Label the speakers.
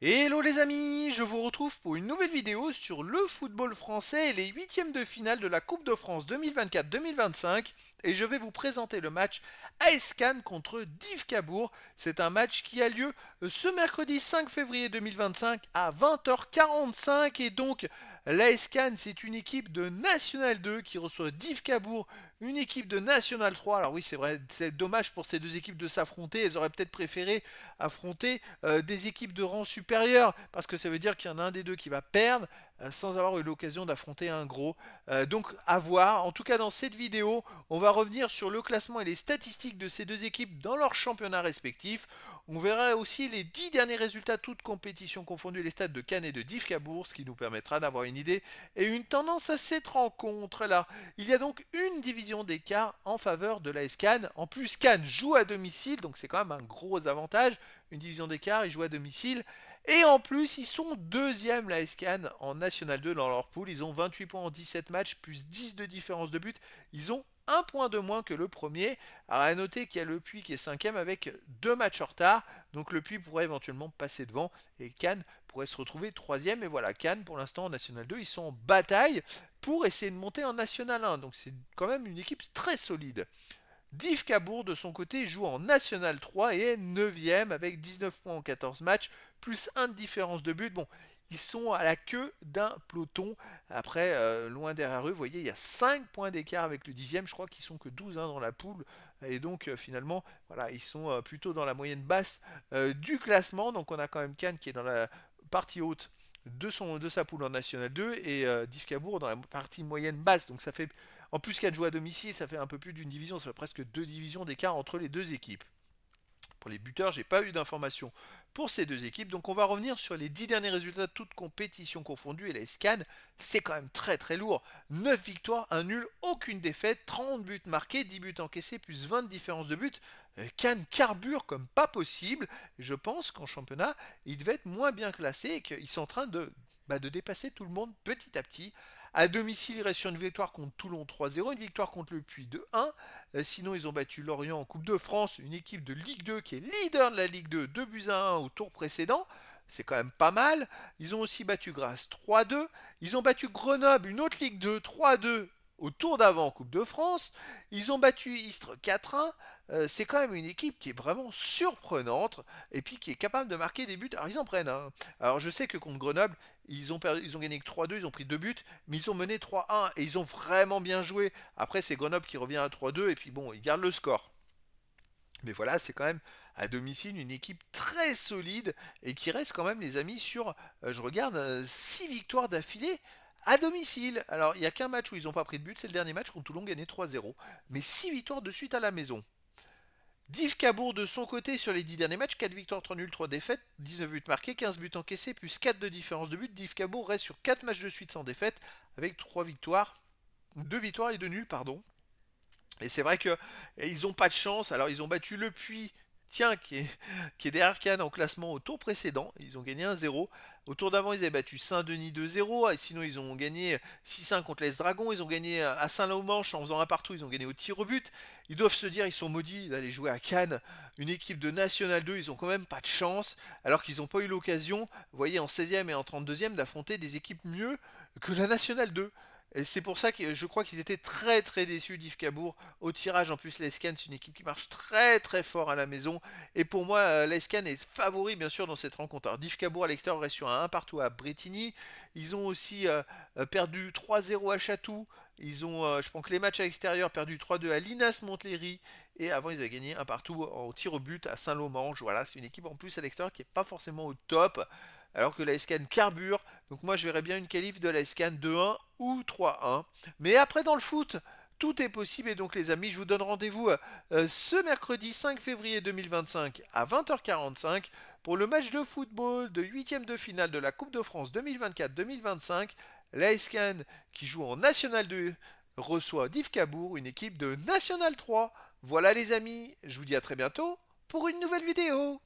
Speaker 1: Hello les amis, je vous retrouve pour une nouvelle vidéo sur le football français et les huitièmes de finale de la Coupe de France 2024-2025 et je vais vous présenter le match AS Cannes contre Div Cabourg. C'est un match qui a lieu ce mercredi 5 février 2025 à 20h45 et donc l'AS Cannes c'est une équipe de National 2 qui reçoit Div Cabourg, une équipe de National 3. Alors oui c'est vrai, c'est dommage pour ces deux équipes de s'affronter, elles auraient peut-être préféré affronter des équipes de rang supérieur, parce que ça veut dire qu'il y en a un des deux qui va perdre sans avoir eu l'occasion d'affronter un gros. Donc à voir. En tout cas dans cette vidéo, on va revenir sur le classement et les statistiques de ces deux équipes dans leurs championnats respectifs. On verra aussi les 10 derniers résultats, toutes compétitions confondues, les stades de Cannes et de Div Cabourg, ce qui nous permettra d'avoir une idée et une tendance à cette rencontre-là. Il y a donc une division d'écart en faveur de l'AS Cannes. En plus, Cannes joue à domicile, donc c'est quand même un gros avantage. Une division d'écart, ils jouent à domicile. Et en plus, ils sont deuxième, la Cannes, en National 2 dans leur poule. Ils ont 28 points en 17 matchs, plus 10 de différence de but. Ils ont un point de moins que le premier. Alors à noter qu'il y a le Puy qui est cinquième avec 2 matchs en retard. Donc le Puy pourrait éventuellement passer devant et Cannes pourrait se retrouver troisième. Et voilà, Cannes pour l'instant en National 2, ils sont en bataille pour essayer de monter en National 1. Donc c'est quand même une équipe très solide. Div Cabourg, de son côté, joue en National 3 et est 9ème avec 19 points en 14 matchs, plus 1 de différence de but. Bon, ils sont à la queue d'un peloton. Après, loin derrière eux, vous voyez, il y a 5 points d'écart avec le 10e. Je crois qu'ils sont que 12 dans la poule. Et donc, finalement, voilà, ils sont plutôt dans la moyenne basse du classement. Donc, on a quand même Cannes qui est dans la partie haute de sa poule en National 2 et Div Cabourg dans la partie moyenne basse. Donc ça fait, en plus qu'elle joue à domicile, ça fait un peu plus d'une division, ça fait presque 2 divisions d'écart entre les deux équipes. Pour les buteurs, j'ai pas eu d'informations pour ces deux équipes, donc on va revenir sur les 10 derniers résultats de toutes compétitions confondues. Et la SCAN, c'est quand même très très lourd. 9 victoires, 1 nul, aucune défaite, 30 buts marqués, 10 buts encaissés, plus 20 de différence de but. Cannes carbure comme pas possible. Je pense qu'en championnat, il devait être moins bien classé et qu'ils sont en train de dépasser tout le monde petit à petit. À domicile, il reste sur une victoire contre Toulon 3-0, une victoire contre le Puy 2-1. Sinon, ils ont battu Lorient en Coupe de France, une équipe de Ligue 2 qui est leader de la Ligue 2, 2 buts à 1 au tour précédent. C'est quand même pas mal. Ils ont aussi battu Grasse 3-2. Ils ont battu Grenoble, une autre Ligue 2, 3-2 au tour d'avant en Coupe de France. Ils ont battu Istres 4-1. C'est quand même une équipe qui est vraiment surprenante et puis qui est capable de marquer des buts. Alors ils en prennent. Hein. Alors je sais que contre Grenoble, ils ont gagné que 3-2, ils ont pris 2 buts, mais ils ont mené 3-1 et ils ont vraiment bien joué. Après c'est Grenoble qui revient à 3-2 et puis bon, ils gardent le score. Mais voilà, c'est quand même à domicile une équipe très solide et qui reste quand même, les amis, sur, je regarde, 6 victoires d'affilée à domicile. Alors, il n'y a qu'un match où ils n'ont pas pris de but, c'est le dernier match contre Toulon gagné 3-0. Mais 6 victoires de suite à la maison. Div Cabourg de son côté sur les 10 derniers matchs, 4 victoires, 3 nuls, 3 défaites, 19 buts marqués, 15 buts encaissés, plus 4 de différence de but. Div Cabourg reste sur 4 matchs de suite sans défaite, avec 3 victoires, 2 victoires et 2 nuls, pardon. Et c'est vrai qu'ils n'ont pas de chance. Alors ils ont battu le Puy, tiens, qui est derrière Cannes en classement au tour précédent. Ils ont gagné 1-0. Au tour d'avant, ils avaient battu Saint-Denis 2-0. Et sinon, ils ont gagné 6-1 contre l'Est Dragon. Ils ont gagné à Saint-Lô-Manche en faisant un partout. Ils ont gagné au tir au but. Ils doivent se dire, ils sont maudits d'aller jouer à Cannes. Une équipe de National 2, ils ont quand même pas de chance. Alors qu'ils n'ont pas eu l'occasion, vous voyez, en 16e et en 32e, d'affronter des équipes mieux que la National 2. Et c'est pour ça que je crois qu'ils étaient très très déçus d'Yves Cabourg au tirage. En plus, l'Escan, c'est une équipe qui marche très très fort à la maison. Et pour moi, l'Escan est favori bien sûr dans cette rencontre. Alors, Yves Cabourg à l'extérieur reste sur un 1 partout à Bretigny. Ils ont aussi perdu 3-0 à Chatou. Ils ont, je pense que les matchs à l'extérieur, perdu 3-2 à Linas Montlhéry. Et avant, ils avaient gagné un partout au tir au but à Saint-Lô-Manche. Voilà, c'est une équipe en plus à l'extérieur qui n'est pas forcément au top alors que la SCAN carbure. Donc moi je verrais bien une qualif de la SCAN 2-1 ou 3-1. Mais après dans le foot, tout est possible et donc les amis, je vous donne rendez-vous ce mercredi 5 février 2025 à 20h45 pour le match de football de 8e de finale de la Coupe de France 2024-2025. La SCAN qui joue en National 2 reçoit Div Cabourg, une équipe de National 3. Voilà les amis, je vous dis à très bientôt pour une nouvelle vidéo.